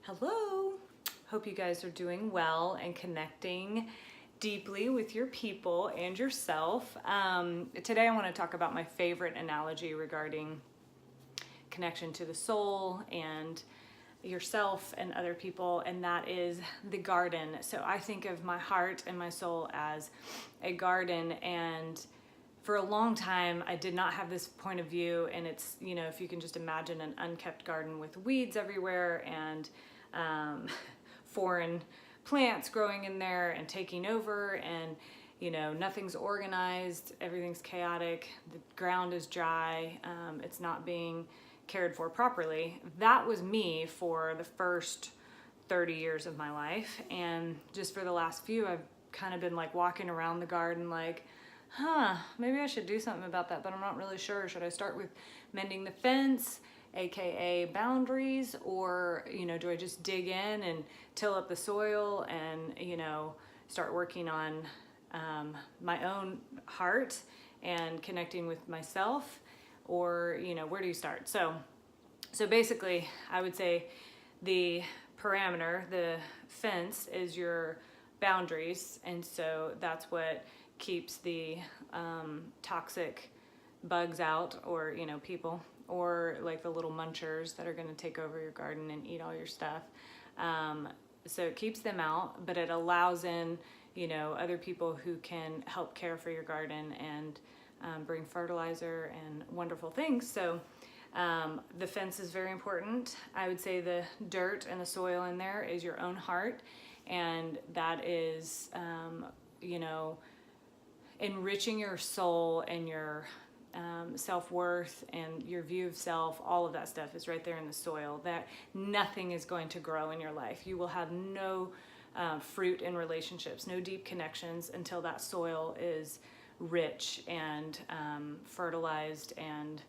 Hello. Hope you guys are doing well and connecting deeply with your people and yourself. Today I want to talk about my favorite analogy regarding connection to the soul and yourself and other people, and that is the garden. So I think of my heart and my soul as a garden, and for a long time I did not have this point of view. And it's, if you can just imagine an unkept garden with weeds everywhere and foreign plants growing in there and taking over, and nothing's organized, everything's chaotic, the ground is dry, it's not being cared for properly. That was me for the first 30 years of my life, and just for the last few I've kind of been like walking around the garden like, maybe I should do something about that, but I'm not really sure. Should I start with mending the fence, aka boundaries, or do I just dig in and till up the soil and start working on my own heart and connecting with myself, or where do you start? So basically I would say the parameter, the fence, is your boundaries, and so that's what keeps the toxic bugs out, or people, or like the little munchers that are going to take over your garden and eat all your stuff. So it keeps them out, but it allows in other people who can help care for your garden and bring fertilizer and wonderful things. So the fence is very important. I would say the dirt and the soil in there is your own heart, and that is enriching your soul and your self-worth and your view of self. All of that stuff is right there in the soil. That nothing is going to grow in your life. You will have no fruit in relationships, no deep connections until that soil is rich and fertilized and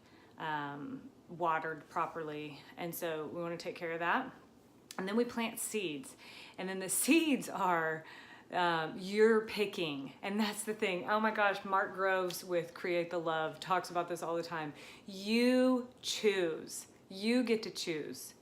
watered properly. And so we want to take care of that. And then we plant seeds, and then the seeds are you're picking. And that's the thing. Oh my gosh, Mark Groves with Create the Love talks about this all the time. You choose. You get to choose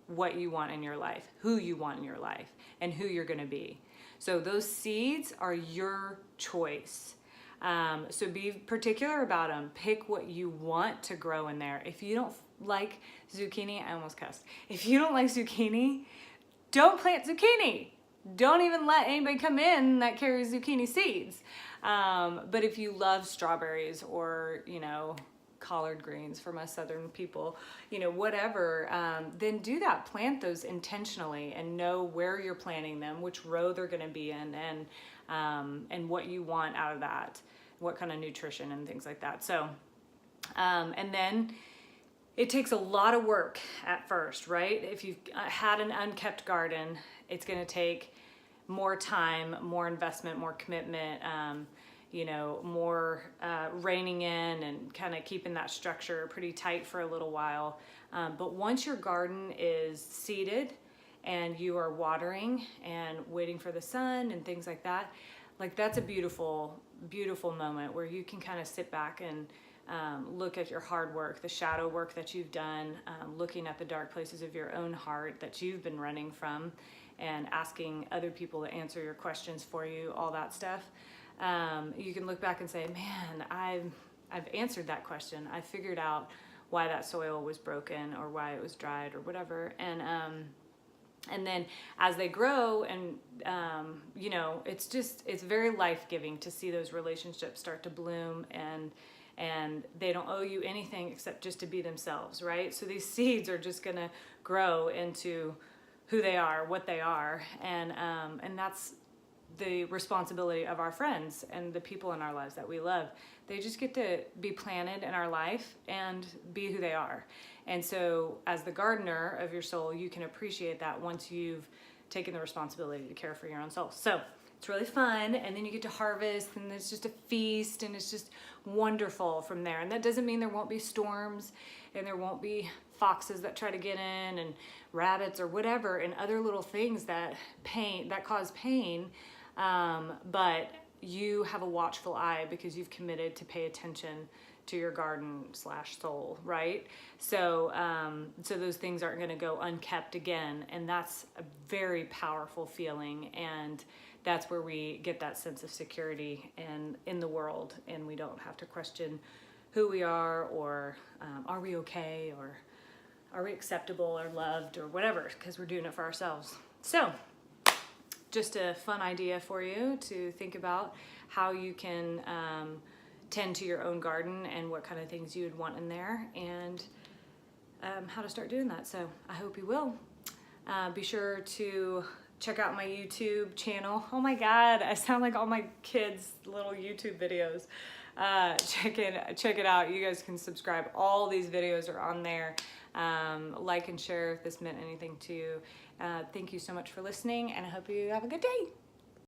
what you want in your life, who you want in your life, and who you're going to be. So those seeds are your choice. So be particular about them. Pick what you want to grow in there. If you don't like zucchini, I almost cussed. If you don't like zucchini, don't plant zucchini. Don't even let anybody come in that carries zucchini seeds. But if you love strawberries, or, collard greens for my southern people, whatever, then do that. Plant those intentionally and know where you're planting them, which row they're going to be in, and what you want out of that, what kind of nutrition and things like that. So, and then it takes a lot of work at first, right? If you've had an unkept garden, it's going to take more time, more investment, more commitment, more reining in and kind of keeping that structure pretty tight for a little while. But once your garden is seeded and you are watering and waiting for the sun and things like that's a beautiful, beautiful moment where you can kind of sit back and look at your hard work, the shadow work that you've done, looking at the dark places of your own heart that you've been running from, and asking other people to answer your questions for you, all that stuff. You can look back and say, man, I've answered that question. I figured out why that soil was broken or why it was dried or whatever. And then as they grow, and it's very life-giving to see those relationships start to bloom, and they don't owe you anything except just to be themselves, right? So these seeds are just gonna grow into who they are, what they are, and that's the responsibility of our friends and the people in our lives that we love. They just get to be planted in our life and be who they are. And so as the gardener of your soul, you can appreciate that once you've taken the responsibility to care for your own soul. So it's really fun, and then you get to harvest, and it's just a feast, and it's just wonderful from there. And that doesn't mean there won't be storms, and there won't be foxes that try to get in, and rabbits or whatever, and other little things that cause pain. But you have a watchful eye because you've committed to pay attention to your garden / soul, right? So, so those things aren't going to go unkept again. And that's a very powerful feeling. And that's where we get that sense of security in the world. And we don't have to question who we are, or are we okay, or are we acceptable or loved or whatever, because we're doing it for ourselves. So just a fun idea for you to think about how you can tend to your own garden and what kind of things you would want in there, and how to start doing that. So I hope you will. Be sure to check out my YouTube channel. Oh my God, I sound like all my kids' little YouTube videos. Check it out. You guys can subscribe. All these videos are on there. Like and share if this meant anything to you. Thank you so much for listening, and I hope you have a good day.